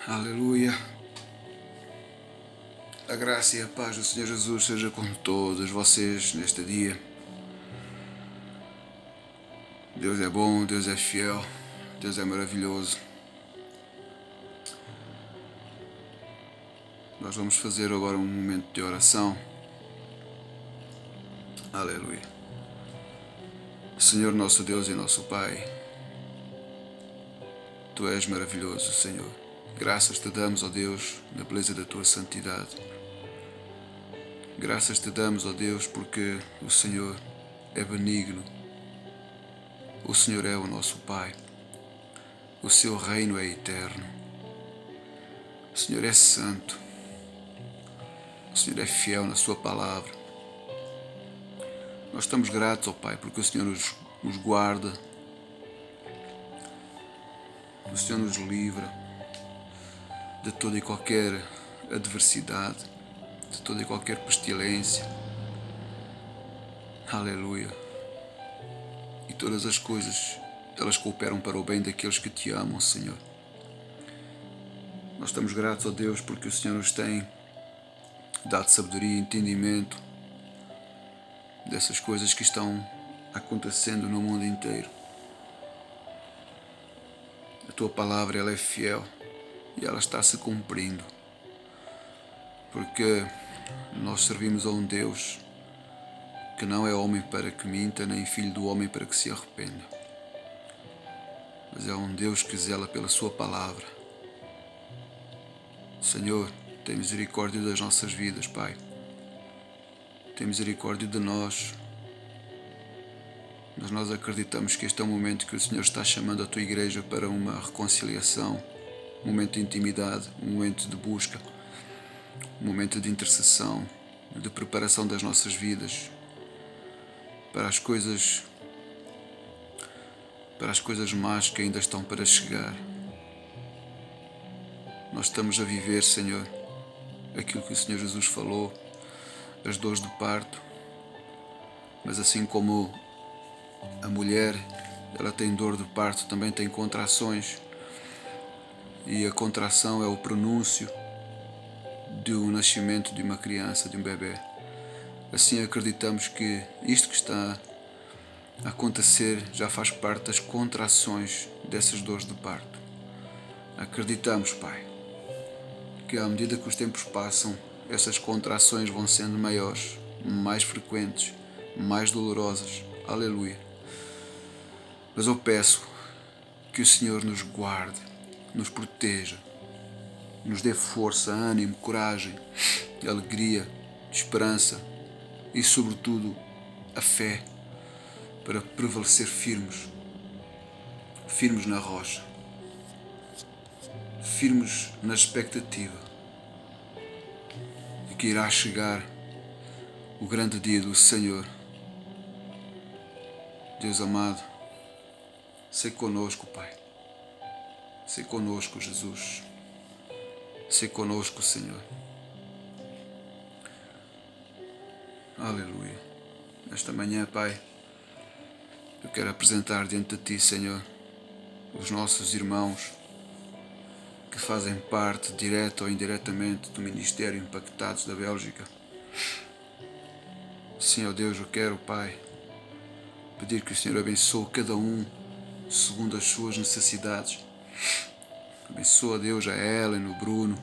Aleluia. A graça e a paz do Senhor Jesus seja com todos vocês neste dia. Deus é bom, Deus é fiel, Deus é maravilhoso. Nós vamos fazer agora um momento de oração. Aleluia. Senhor nosso Deus e nosso Pai, Tu és maravilhoso, Senhor. Graças te damos, ó Deus, na beleza da Tua santidade. Graças te damos, ó Deus, porque o Senhor é benigno. O Senhor é o nosso Pai. O Seu reino é eterno. O Senhor é santo. O Senhor é fiel na Sua palavra. Nós estamos gratos, ó Pai, porque o Senhor nos guarda. O Senhor nos livra de toda e qualquer adversidade, de toda e qualquer pestilência. Aleluia. E todas as coisas, elas cooperam para o bem daqueles que te amam, Senhor. Nós estamos gratos a Deus porque o Senhor nos tem dado sabedoria e entendimento dessas coisas que estão acontecendo no mundo inteiro. A Tua palavra, ela é fiel e ela está se cumprindo, porque nós servimos a um Deus que não é homem para que minta, nem filho do homem para que se arrependa, mas é um Deus que zela pela Sua palavra. Senhor, tem misericórdia das nossas vidas, Pai. Tem misericórdia de nós. Mas nós acreditamos que este é o momento que o Senhor está chamando a Tua igreja para uma reconciliação, um momento de intimidade, um momento de busca, um momento de intercessão, de preparação das nossas vidas para as coisas más que ainda estão para chegar. Nós estamos a viver, Senhor, aquilo que o Senhor Jesus falou, as dores de parto, mas assim como a mulher, ela tem dor de parto, também tem contrações, e a contração é o pronúncio do nascimento de uma criança, de um bebê. Assim acreditamos que isto que está a acontecer já faz parte das contrações dessas dores de parto. Acreditamos, Pai, que à medida que os tempos passam, essas contrações vão sendo maiores, mais frequentes, mais dolorosas. Aleluia. Mas eu peço que o Senhor nos guarde, nos proteja, nos dê força, ânimo, coragem, alegria, esperança e, sobretudo, a fé para prevalecer firmes na rocha, firmes na expectativa de que irá chegar o grande dia do Senhor. Deus amado, sei conosco, Pai. Sei conosco, Jesus. Sei conosco, Senhor. Aleluia. Nesta manhã, Pai, eu quero apresentar diante de Ti, Senhor, os nossos irmãos que fazem parte, direta ou indiretamente, do Ministério Impactados da Bélgica. Sim, ó Deus, eu quero, Pai, pedir que o Senhor abençoe cada um segundo as suas necessidades. Abençoa, Deus, a Ellen, o Bruno.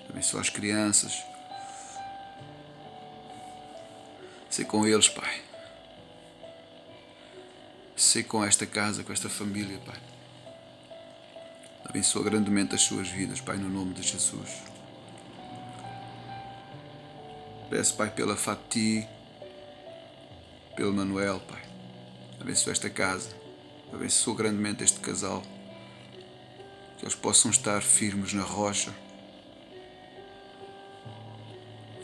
Abençoa as crianças. Sei com eles, Pai. Sei com esta casa, com esta família, Pai. Abençoa grandemente as suas vidas, Pai, no nome de Jesus. Peço, Pai, pela Fati, pelo Manuel, Pai. Abençoa esta casa. Abençoa grandemente este casal. Que eles possam estar firmes na rocha.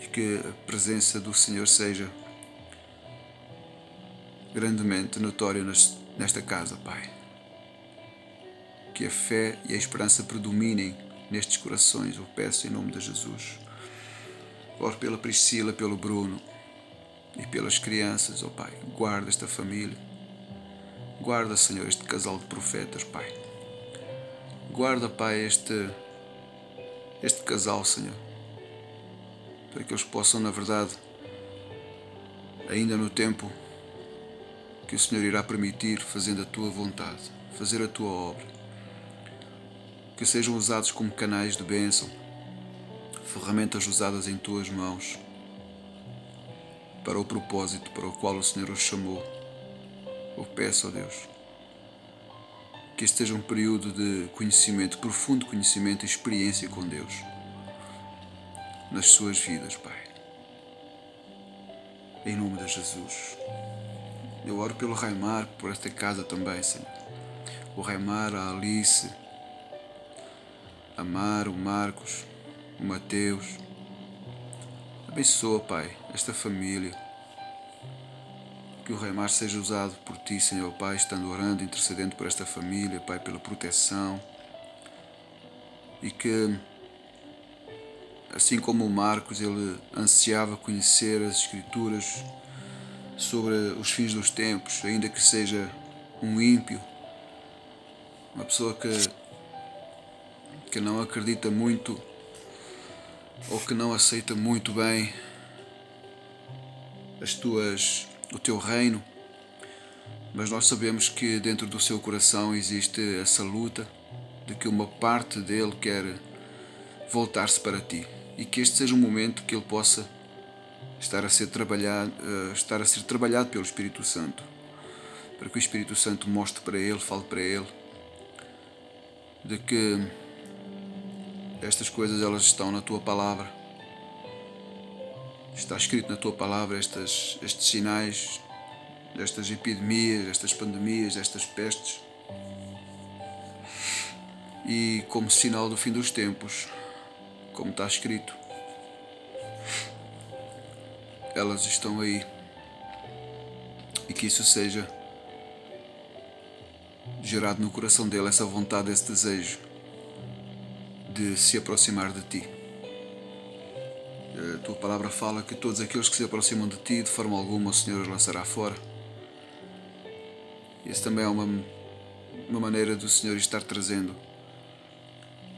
E que a presença do Senhor seja grandemente notória nesta casa, Pai. Que a fé e a esperança predominem nestes corações, eu peço em nome de Jesus. Oro pela Priscila, pelo Bruno e pelas crianças, ó Pai. Guarda esta família. Guarda, Senhor, este casal de profetas, Pai. Guarda, Pai, este este casal, Senhor, para que eles possam, na verdade, ainda no tempo que o Senhor irá permitir, fazendo a Tua vontade, fazer a Tua obra, que sejam usados como canais de bênção, ferramentas usadas em Tuas mãos, para o propósito para o qual o Senhor os chamou. Eu peço, ó Deus, que este seja um período de conhecimento, profundo conhecimento e experiência com Deus nas suas vidas, Pai. Em nome de Jesus. Eu oro pelo Raimar, por esta casa também, Senhor. O Raimar, a Alice, a Mar, o Marcos, o Mateus. Abençoa, Pai, esta família. Que o Raimar seja usado por Ti, Senhor, Pai, estando orando, intercedendo por esta família, Pai, pela proteção. E que, assim como o Marcos, ele ansiava conhecer as Escrituras sobre os fins dos tempos, ainda que seja um ímpio, uma pessoa que não acredita muito ou que não aceita muito bem o teu reino, mas nós sabemos que dentro do seu coração existe essa luta de que uma parte dele quer voltar-se para ti, e que este seja um momento que ele possa estar a ser trabalhado pelo Espírito Santo, para que o Espírito Santo mostre para ele, fale para ele de que estas coisas elas estão na tua palavra. Está escrito na tua palavra estes sinais, destas epidemias, destas pandemias, destas pestes. E como sinal do fim dos tempos, como está escrito, elas estão aí. E que isso seja gerado no coração dele, essa vontade, esse desejo de se aproximar de ti. A tua palavra fala que todos aqueles que se aproximam de ti, de forma alguma o Senhor os lançará fora. E essa também é uma maneira do Senhor estar trazendo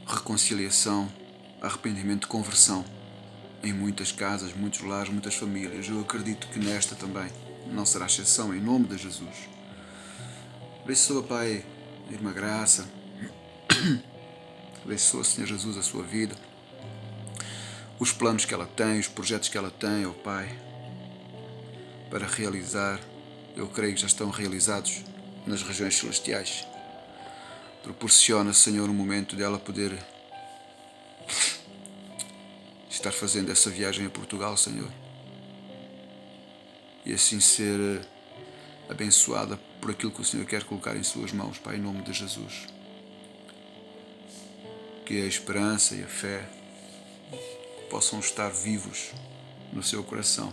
reconciliação, arrependimento, conversão em muitas casas, muitos lares, muitas famílias. Eu acredito que nesta também não será exceção, em nome de Jesus. Abençoa, Pai, a irmã Graça. Abençoa, Senhor Jesus, a sua vida, os planos que ela tem, os projetos que ela tem, ó Pai, para realizar. Eu creio que já estão realizados nas regiões celestiais. Proporciona, Senhor, um momento dela poder estar fazendo essa viagem a Portugal, Senhor, e assim ser abençoada por aquilo que o Senhor quer colocar em suas mãos, Pai, em nome de Jesus. Que a esperança e a fé possam estar vivos no seu coração.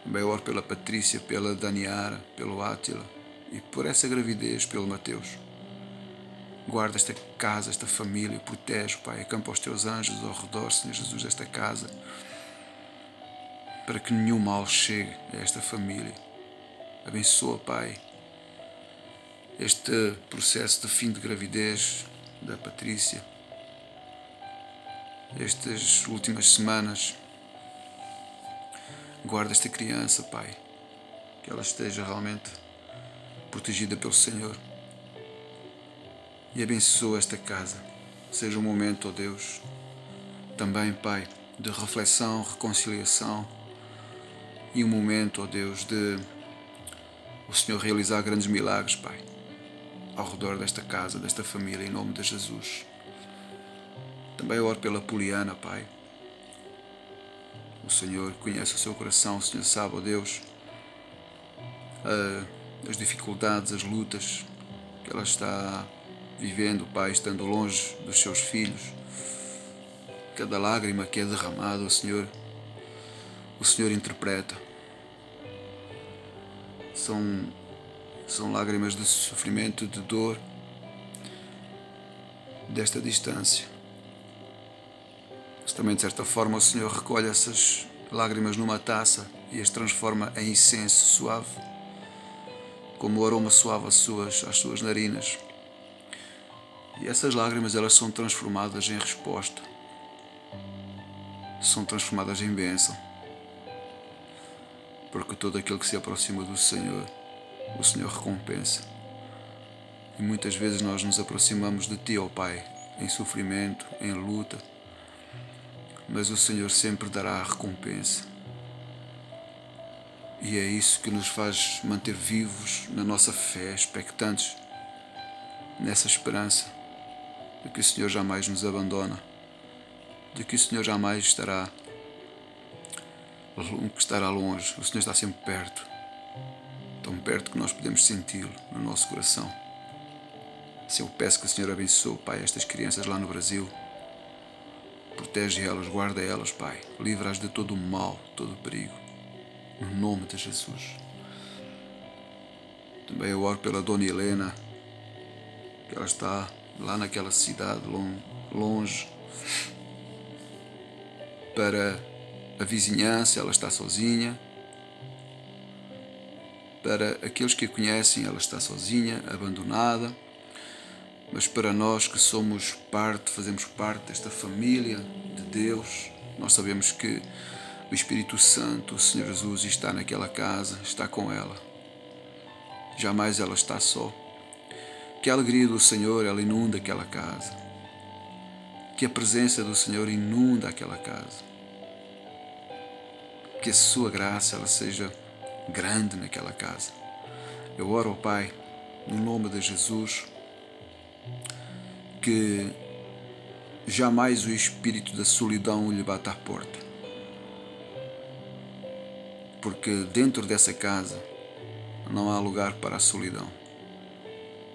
Também oro pela Patrícia, pela Daniara, pelo Átila e por essa gravidez, pelo Mateus. Guarda esta casa, esta família, protege, Pai, acampa os teus anjos ao redor, Senhor Jesus, desta casa, para que nenhum mal chegue a esta família. Abençoa, Pai, este processo de fim de gravidez da Patrícia, estas últimas semanas. Guarda esta criança, Pai, que ela esteja realmente protegida pelo Senhor. E abençoa esta casa. Seja um momento, ó Deus, também, Pai, de reflexão, reconciliação, e um momento, ó Deus, de o Senhor realizar grandes milagres, Pai, ao redor desta casa, desta família, em nome de Jesus. Também oro pela Poliana, Pai. O Senhor conhece o seu coração, o Senhor sabe, ó Deus, as dificuldades, as lutas que ela está vivendo, Pai, estando longe dos seus filhos. Cada lágrima que é derramada, o Senhor interpreta. São lágrimas de sofrimento, de dor, desta distância. Mas também, de certa forma, o Senhor recolhe essas lágrimas numa taça e as transforma em incenso suave, como o aroma suave às suas narinas. E essas lágrimas, elas são transformadas em resposta, são transformadas em bênção, porque todo aquele que se aproxima do Senhor, o Senhor recompensa. E muitas vezes nós nos aproximamos de Ti, ó Pai, em sofrimento, em luta, mas o Senhor sempre dará a recompensa. E é isso que nos faz manter vivos na nossa fé, expectantes, nessa esperança de que o Senhor jamais nos abandona, de que o Senhor jamais estará longe. O Senhor está sempre perto, tão perto que nós podemos senti-lo no nosso coração. Se eu peço que o Senhor abençoe, Pai, estas crianças lá no Brasil, protege elas, guarda elas, Pai, livra-as de todo o mal, todo o perigo, no nome de Jesus. Também eu oro pela Dona Helena, que ela está lá naquela cidade longe, para a vizinhança ela está sozinha, para aqueles que a conhecem ela está sozinha, abandonada, mas para nós que somos parte, fazemos parte desta família de Deus, nós sabemos que o Espírito Santo, o Senhor Jesus, está naquela casa, está com ela. Jamais ela está só. Que a alegria do Senhor, ela inunda aquela casa. Que a presença do Senhor inunda aquela casa. Que a sua graça, ela seja grande naquela casa. Eu oro ao Pai, no nome de Jesus, que jamais o espírito da solidão lhe bata à porta. Porque dentro dessa casa não há lugar para a solidão.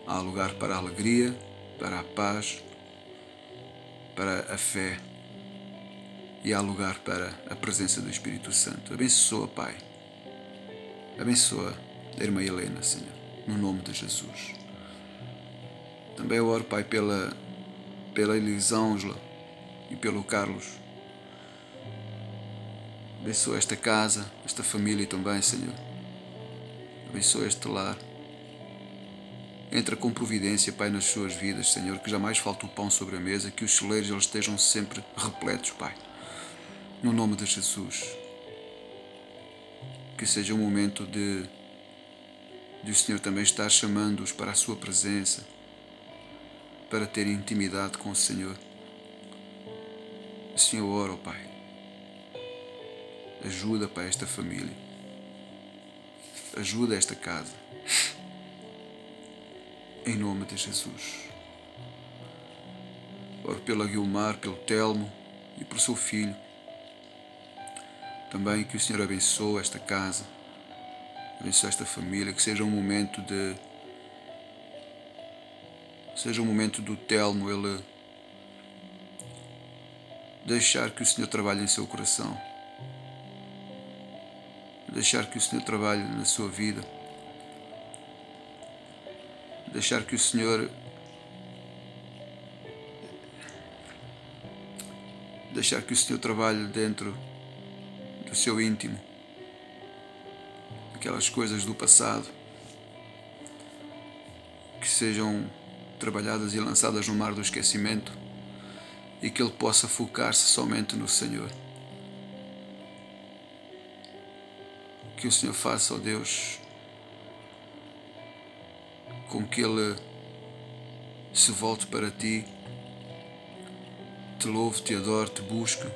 Há lugar para a alegria, para a paz, para a fé. E há lugar para a presença do Espírito Santo. Abençoa, Pai. Abençoa a irmã Helena, Senhor, no nome de Jesus. Também eu oro, Pai, pela Elisângela e pelo Carlos. Abençoa esta casa, esta família também, Senhor. Abençoa este lar. Entra com providência, Pai, nas suas vidas, Senhor, que jamais falte o pão sobre a mesa, que os celeiros eles estejam sempre repletos, Pai. No nome de Jesus. Que seja um momento de o Senhor também estar chamando-os para a sua presença, para ter intimidade com o Senhor. O Senhor ora, Pai. Ajuda, Pai, esta família. Ajuda esta casa. Em nome de Jesus. Oro pela Guilmar, pelo Telmo e por seu filho. Também que o Senhor abençoe esta casa, abençoe esta família, que seja um momento do Telmo, ele deixar que o Senhor trabalhe em seu coração, deixar que o Senhor trabalhe na sua vida, deixar que o Senhor trabalhe dentro do seu íntimo, aquelas coisas do passado que sejam trabalhadas e lançadas no mar do esquecimento e que ele possa focar-se somente no Senhor. Que o Senhor faça, ó Deus, com que ele se volte para Ti, te louve, te adore, te busque,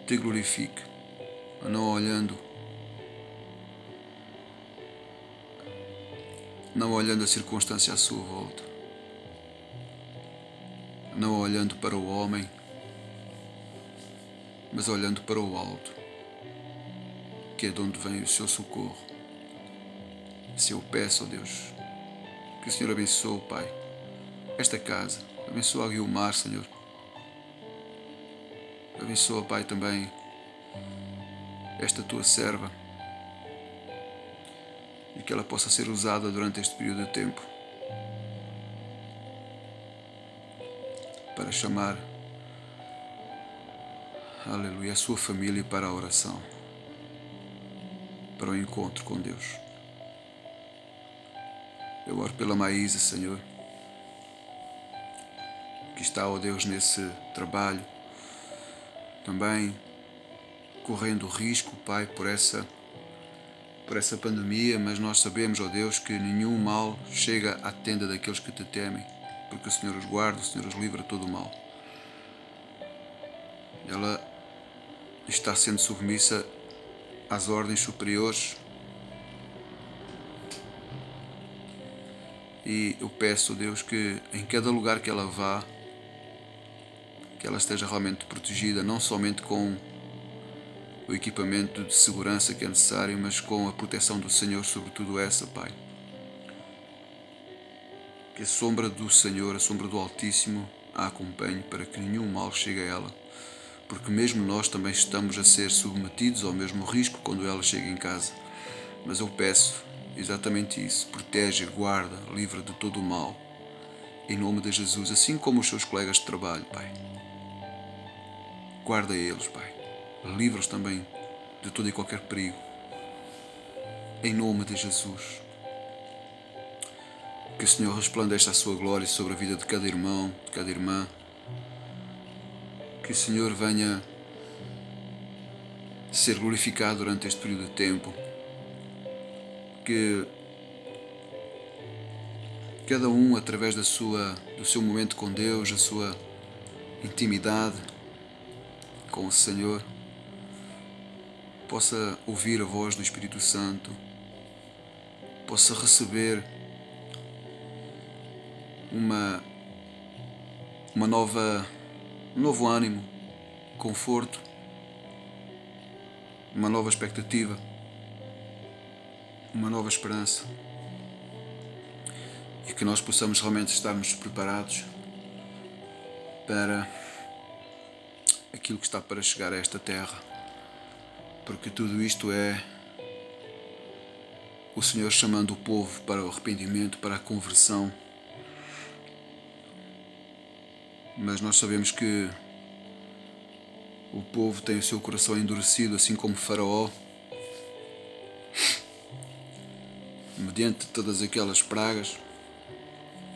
te glorifique, não olhando a circunstância à sua volta, não olhando para o homem, mas olhando para o alto, que é de onde vem o seu socorro. Se eu peço, ó Deus, que o Senhor abençoe, Pai, esta casa, abençoa a Guilmar, Senhor, abençoa, Pai, também esta Tua serva, e que ela possa ser usada durante este período de tempo para chamar, aleluia, a sua família para a oração, para o encontro com Deus. Eu oro pela Maísa, Senhor, que está, ó Deus, nesse trabalho, também correndo risco, Pai, por essa pandemia, mas nós sabemos, ó Deus, que nenhum mal chega à tenda daqueles que te temem, porque o Senhor os guarda, o Senhor os livra de todo o mal. Ela está sendo submissa às ordens superiores e eu peço, ó Deus, que em cada lugar que ela vá, que ela esteja realmente protegida, não somente com o equipamento de segurança que é necessário, mas com a proteção do Senhor sobre tudo essa, Pai. Que a sombra do Senhor, a sombra do Altíssimo, a acompanhe para que nenhum mal chegue a ela, porque mesmo nós também estamos a ser submetidos ao mesmo risco quando ela chega em casa. Mas eu peço exatamente isso: protege, guarda, livra de todo o mal, em nome de Jesus, assim como os seus colegas de trabalho, Pai. Guarda eles, Pai. Livra-os também de todo e qualquer perigo, em nome de Jesus. Que o Senhor resplandeça a sua glória sobre a vida de cada irmão, de cada irmã. Que o Senhor venha ser glorificado durante este período de tempo. Que cada um, através do seu momento com Deus, a sua intimidade com o Senhor, possa ouvir a voz do Espírito Santo, possa receber um novo ânimo, conforto, uma nova expectativa, uma nova esperança, e que nós possamos realmente estarmos preparados para aquilo que está para chegar a esta terra, porque tudo isto é o Senhor chamando o povo para o arrependimento, para a conversão. Mas nós sabemos que o povo tem o seu coração endurecido, assim como Faraó, mediante todas aquelas pragas.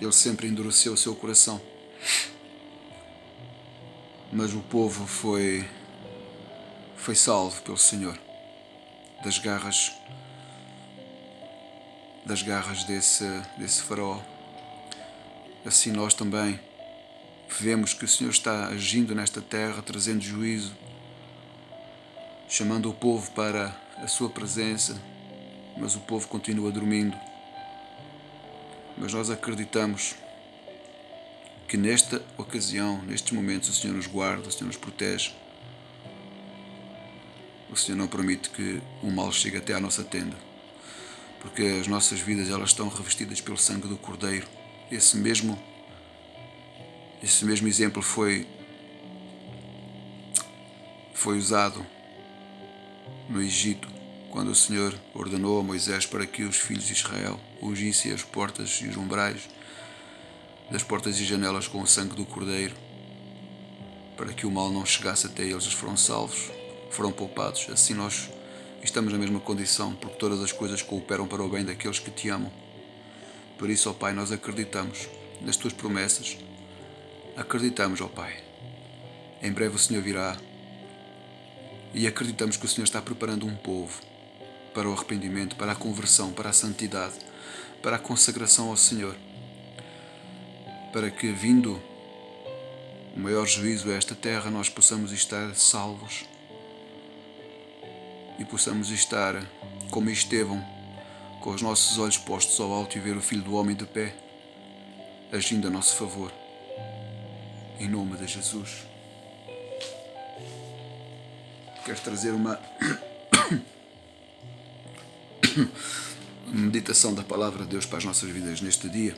Ele sempre endureceu o seu coração. Mas o povo foi salvo pelo Senhor das garras desse Faraó. Assim nós também vemos que o Senhor está agindo nesta terra, trazendo juízo, chamando o povo para a sua presença, mas o povo continua dormindo. Mas nós acreditamos que nesta ocasião, nestes momentos, o Senhor nos guarda, o Senhor nos protege. O Senhor não permite que o mal chegue até à nossa tenda, porque as nossas vidas, elas estão revestidas pelo sangue do Cordeiro. Esse mesmo exemplo foi usado no Egito, quando o Senhor ordenou a Moisés para que os filhos de Israel ungissem as portas e os umbrais das portas e janelas com o sangue do Cordeiro, para que o mal não chegasse até eles. Eles foram salvos, foram poupados. Assim nós estamos na mesma condição, porque todas as coisas cooperam para o bem daqueles que te amam. Por isso, ó Pai, nós acreditamos nas tuas promessas. Acreditamos, ó Pai, em breve o Senhor virá, e acreditamos que o Senhor está preparando um povo para o arrependimento, para a conversão, para a santidade, para a consagração ao Senhor, para que, vindo o maior juízo a esta terra, nós possamos estar salvos e possamos estar como Estevão, com os nossos olhos postos ao alto, e ver o Filho do Homem de pé, agindo a nosso favor. Em nome de Jesus. Quero trazer uma meditação da Palavra de Deus para as nossas vidas neste dia,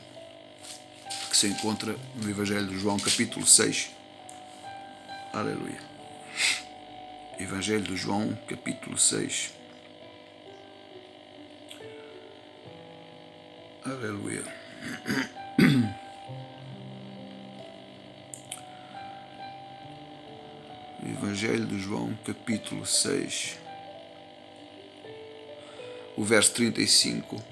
que se encontra no Evangelho de João, capítulo 6. Aleluia. Evangelho de João, capítulo 6. Aleluia. Evangelho de João, capítulo 6. O verso 35.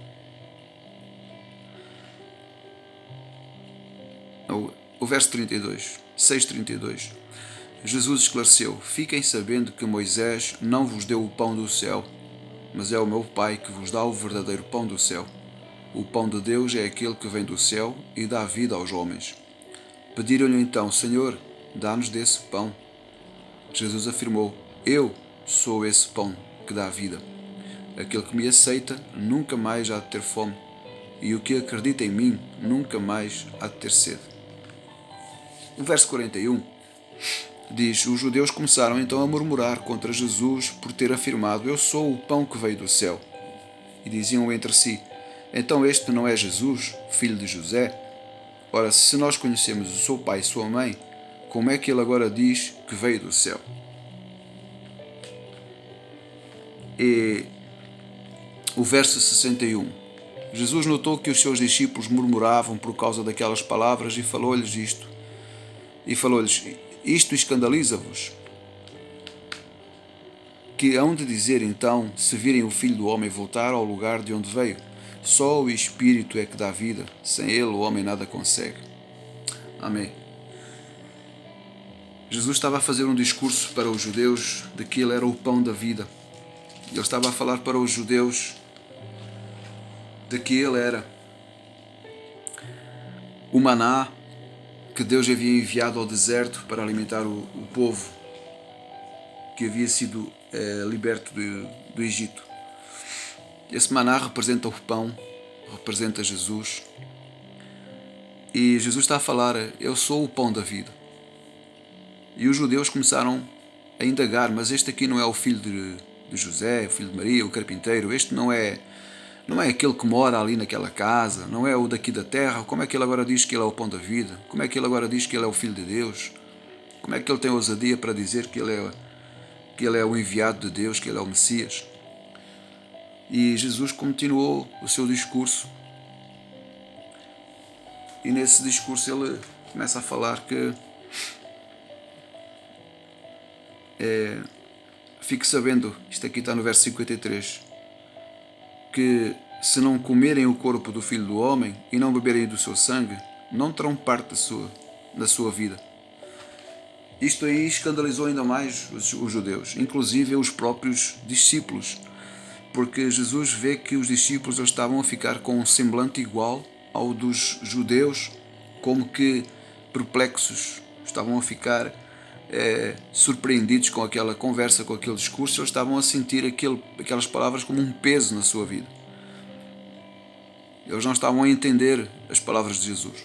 o verso 32, 6:32. Jesus esclareceu: fiquem sabendo que Moisés não vos deu o pão do céu, mas é o meu Pai que vos dá o verdadeiro pão do céu. O pão de Deus é aquele que vem do céu e dá vida aos homens. Pediram-lhe então: Senhor, dá-nos desse pão. Jesus afirmou: eu sou esse pão que dá vida. Aquele que me aceita nunca mais há de ter fome, e o que acredita em mim nunca mais há de ter sede. O verso 41 diz: os judeus começaram então a murmurar contra Jesus por ter afirmado: eu sou o pão que veio do céu. E diziam entre si: então este não é Jesus, filho de José? Ora, se nós conhecemos o seu pai e sua mãe, como é que ele agora diz que veio do céu? E o verso 61. Jesus notou que os seus discípulos murmuravam por causa daquelas palavras e falou-lhes isto. E falou-lhes: isto escandaliza-vos? Que hão de dizer então, se virem o Filho do Homem voltar ao lugar de onde veio? Só o Espírito é que dá vida, sem ele o homem nada consegue. Amém. Jesus estava a fazer um discurso para os judeus de que ele era o pão da vida. Ele estava a falar para os judeus de que ele era o maná que Deus havia enviado ao deserto para alimentar o povo que havia sido liberto do Egito. Esse maná representa o pão, representa Jesus. E Jesus está a falar: eu sou o pão da vida. E os judeus começaram a indagar: mas este aqui não é o filho de José, o filho de Maria, o carpinteiro? Este não é aquele que mora ali naquela casa? Não é o daqui da terra? Como é que ele agora diz que ele é o pão da vida? Como é que ele agora diz que ele é o filho de Deus? Como é que ele tem ousadia para dizer que ele é o enviado de Deus, que ele é o Messias? E Jesus continuou o seu discurso. E nesse discurso ele começa a falar que fique sabendo, isto aqui está no verso 53, que se não comerem o corpo do Filho do Homem e não beberem do seu sangue, não terão parte da sua vida. Isto aí escandalizou ainda mais os judeus, inclusive os próprios discípulos, porque Jesus vê que os discípulos estavam a ficar com um semblante igual ao dos judeus, como que perplexos, estavam a ficar surpreendidos com aquela conversa, com aquele discurso. Eles estavam a sentir aquelas palavras como um peso na sua vida. Eles não estavam a entender as palavras de Jesus.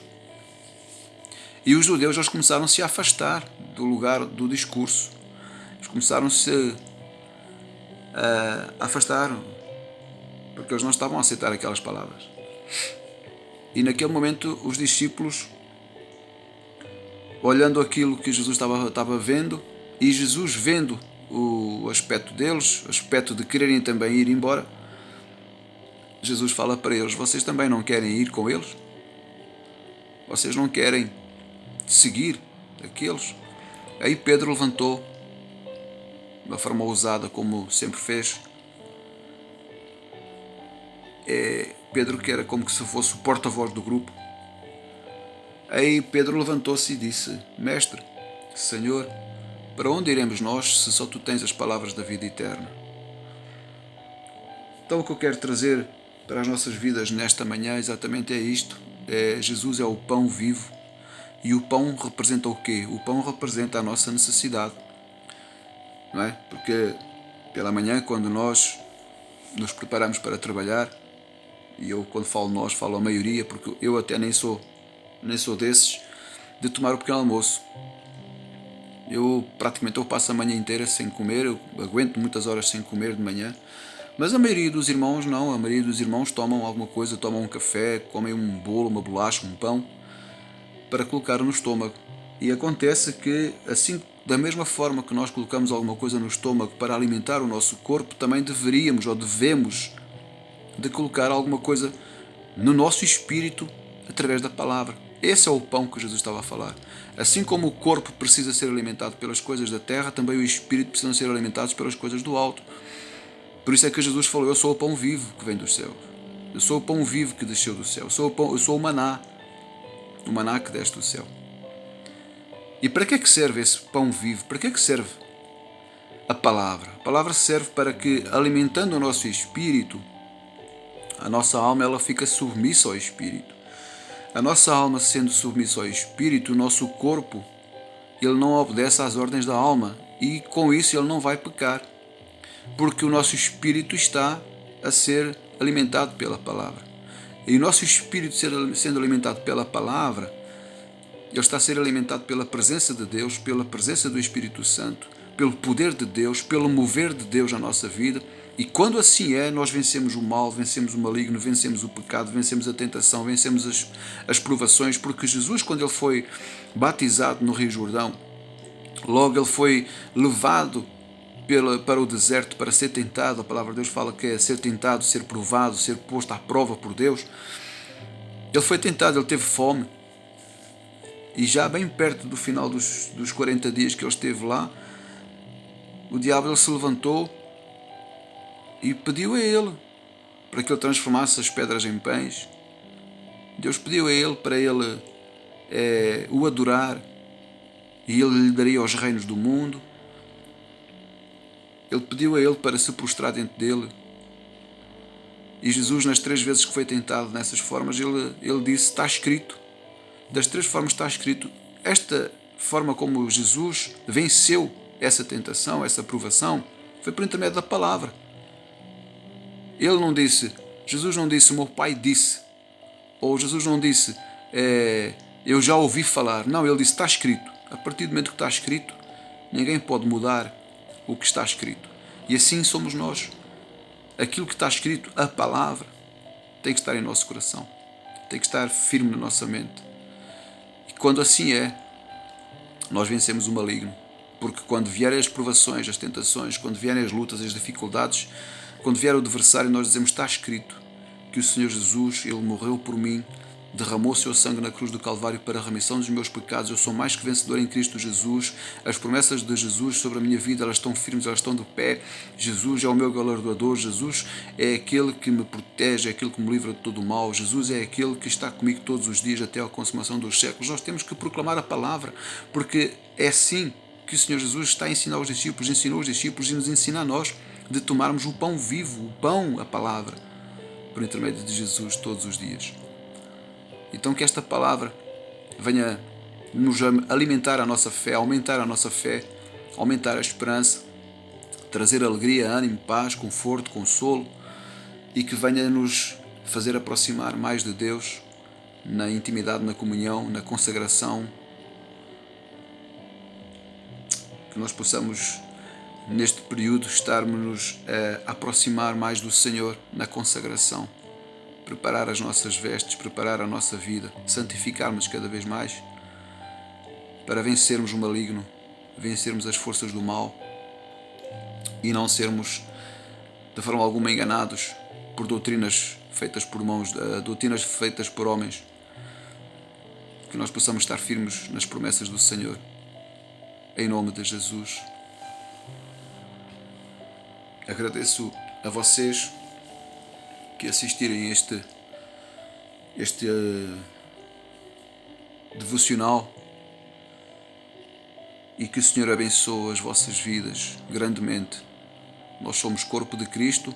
E os judeus, eles começaram-se a afastar do lugar do discurso. Eles começaram-se a afastar, porque eles não estavam a aceitar aquelas palavras. E naquele momento os discípulos, olhando aquilo que Jesus estava vendo, e Jesus vendo o aspecto deles, o aspecto de quererem também ir embora, Jesus fala para eles: vocês também não querem ir com eles? Vocês não querem seguir aqueles? Aí Pedro levantou, de uma forma ousada, como sempre fez. Pedro, que era como que se fosse o porta-voz do grupo. Aí Pedro levantou-se e disse: Mestre, Senhor, para onde iremos nós, se só tu tens as palavras da vida eterna? Então o que eu quero trazer para as nossas vidas nesta manhã exatamente é isto. Jesus é o pão vivo. E o pão representa o quê? O pão representa a nossa necessidade, não é? Porque pela manhã, quando nós nos preparamos para trabalhar, e eu, quando falo nós, falo a maioria, porque eu até nem sou desses de tomar o pequeno almoço. Eu praticamente passo a manhã inteira sem comer, eu aguento muitas horas sem comer de manhã, mas a maioria dos irmãos não. A maioria dos irmãos tomam alguma coisa, tomam um café, comem um bolo, uma bolacha, um pão, para colocar no estômago. E acontece que, assim, da mesma forma que nós colocamos alguma coisa no estômago para alimentar o nosso corpo, também deveríamos ou devemos de colocar alguma coisa no nosso espírito através da palavra. Esse é o pão que Jesus estava a falar. Assim como o corpo precisa ser alimentado pelas coisas da terra, também o espírito precisa ser alimentado pelas coisas do alto. Por isso é que Jesus falou: eu sou o pão vivo que vem dos céus. Eu sou o pão vivo que desceu do céu. Eu sou o maná que desce do céu. E para que é que serve esse pão vivo? Para que é que serve a palavra? A palavra serve para que, alimentando o nosso espírito, a nossa alma ela fica submissa ao espírito. A nossa alma sendo submissa ao espírito, o nosso corpo ele não obedece às ordens da alma e com isso ele não vai pecar, porque o nosso espírito está a ser alimentado pela palavra. E o nosso espírito sendo alimentado pela palavra, ele está a ser alimentado pela presença de Deus, pela presença do Espírito Santo, pelo poder de Deus, pelo mover de Deus na nossa vida. E quando assim é, nós vencemos o mal, vencemos o maligno, vencemos o pecado, vencemos a tentação, vencemos as provações, porque Jesus, quando ele foi batizado no Rio Jordão, logo ele foi levado para o deserto para ser tentado. A palavra de Deus fala que é ser tentado, ser provado, ser posto à prova por Deus. Ele foi tentado, ele teve fome. E já bem perto do final dos 40 dias que ele esteve lá, o diabo ele se levantou e pediu a ele para que ele transformasse as pedras em pães. Deus pediu a ele para ele o adorar e ele lhe daria os reinos do mundo. Ele pediu a ele para se prostrar diante dele. E Jesus, nas 3 vezes que foi tentado nessas formas, ele disse, está escrito. Das 3 formas está escrito. Esta forma como Jesus venceu essa tentação, essa provação, foi por intermédio da palavra. Ele não disse, Jesus não disse, o meu pai disse, ou Jesus não disse, eu já ouvi falar. Não, ele disse, está escrito. A partir do momento que está escrito, ninguém pode mudar o que está escrito. E assim somos nós. Aquilo que está escrito, a palavra, tem que estar em nosso coração, tem que estar firme na nossa mente. E quando assim é, nós vencemos o maligno. Porque quando vierem as provações, as tentações, quando vierem as lutas, as dificuldades, quando vier o adversário, nós dizemos, está escrito que o Senhor Jesus, ele morreu por mim, derramou o seu sangue na cruz do Calvário para a remissão dos meus pecados. Eu sou mais que vencedor em Cristo Jesus. As promessas de Jesus sobre a minha vida, elas estão firmes, elas estão de pé. Jesus é o meu galardoador. Jesus é aquele que me protege, é aquele que me livra de todo o mal. Jesus é aquele que está comigo todos os dias até a consumação dos séculos. Nós temos que proclamar a palavra, porque é assim que o Senhor Jesus está a ensinar os discípulos, ensinou os discípulos e nos ensina a nós de tomarmos o pão vivo, o pão, a palavra, por intermédio de Jesus todos os dias. Então que esta palavra venha nos alimentar a nossa fé, aumentar a nossa fé, aumentar a esperança, trazer alegria, ânimo, paz, conforto, consolo e que venha nos fazer aproximar mais de Deus na intimidade, na comunhão, na consagração. Que nós possamos neste período estarmos a aproximar mais do Senhor na consagração. Preparar as nossas vestes, preparar a nossa vida, santificarmos cada vez mais para vencermos o maligno, vencermos as forças do mal e não sermos de forma alguma enganados por doutrinas feitas por mãos, doutrinas feitas por homens. Que nós possamos estar firmes nas promessas do Senhor, em nome de Jesus. Agradeço a vocês que assistirem este devocional e que o Senhor abençoe as vossas vidas grandemente. Nós somos corpo de Cristo,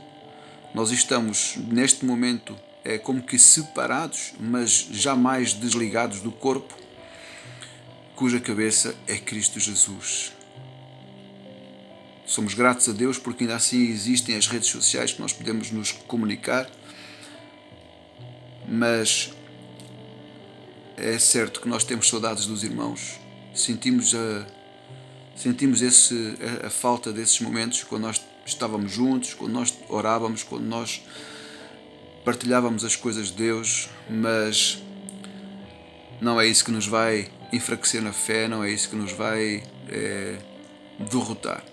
nós estamos neste momento como que separados, mas jamais desligados do corpo, cuja cabeça é Cristo Jesus. Somos gratos a Deus porque ainda assim existem as redes sociais que nós podemos nos comunicar, mas é certo que nós temos saudades dos irmãos, sentimos a falta desses momentos quando nós estávamos juntos, quando nós orávamos, quando nós partilhávamos as coisas de Deus, mas não é isso que nos vai enfraquecer na fé, não é isso que nos vai derrotar.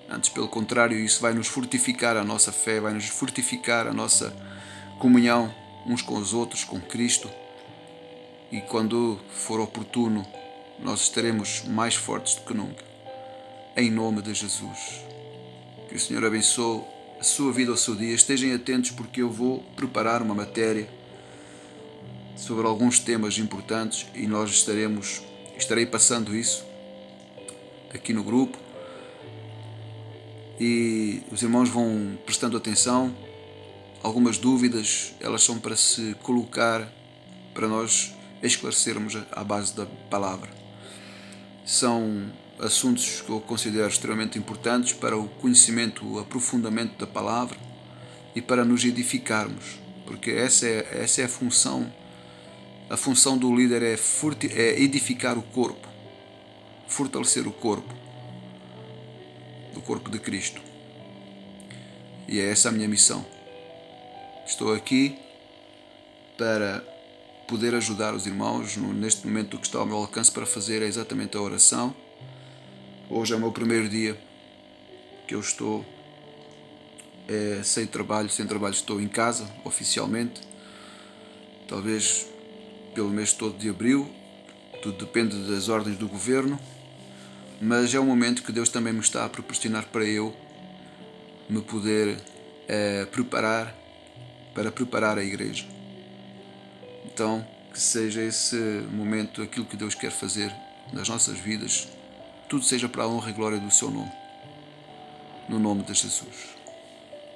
Antes, pelo contrário, isso vai nos fortificar a nossa fé, vai nos fortificar a nossa comunhão uns com os outros, com Cristo. E quando for oportuno, nós estaremos mais fortes do que nunca. Em nome de Jesus. Que o Senhor abençoe a sua vida, o seu dia. Estejam atentos porque eu vou preparar uma matéria sobre alguns temas importantes e nós estaremos estarei passando isso aqui no grupo e os irmãos vão prestando atenção. Algumas dúvidas, elas são para se colocar, para nós esclarecermos à base da palavra. São assuntos que eu considero extremamente importantes para o conhecimento, o aprofundamento da palavra e para nos edificarmos, porque essa é a função. A função do líder é edificar o corpo, fortalecer o corpo de Cristo. E é essa a minha missão. Estou aqui para poder ajudar os irmãos neste momento que está ao meu alcance para fazer exatamente a oração. Hoje é o meu primeiro dia que eu estou sem trabalho, estou em casa oficialmente, talvez pelo mês todo de abril, tudo depende das ordens do governo, mas é um momento que Deus também me está a proporcionar para eu me poder preparar para preparar a igreja. Então, que seja esse momento aquilo que Deus quer fazer nas nossas vidas, tudo seja para a honra e glória do seu nome, no nome de Jesus.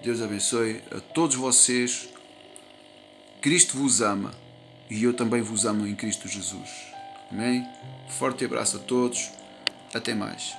Deus abençoe a todos vocês. Cristo vos ama e eu também vos amo em Cristo Jesus. Amém? Forte abraço a todos. Até mais.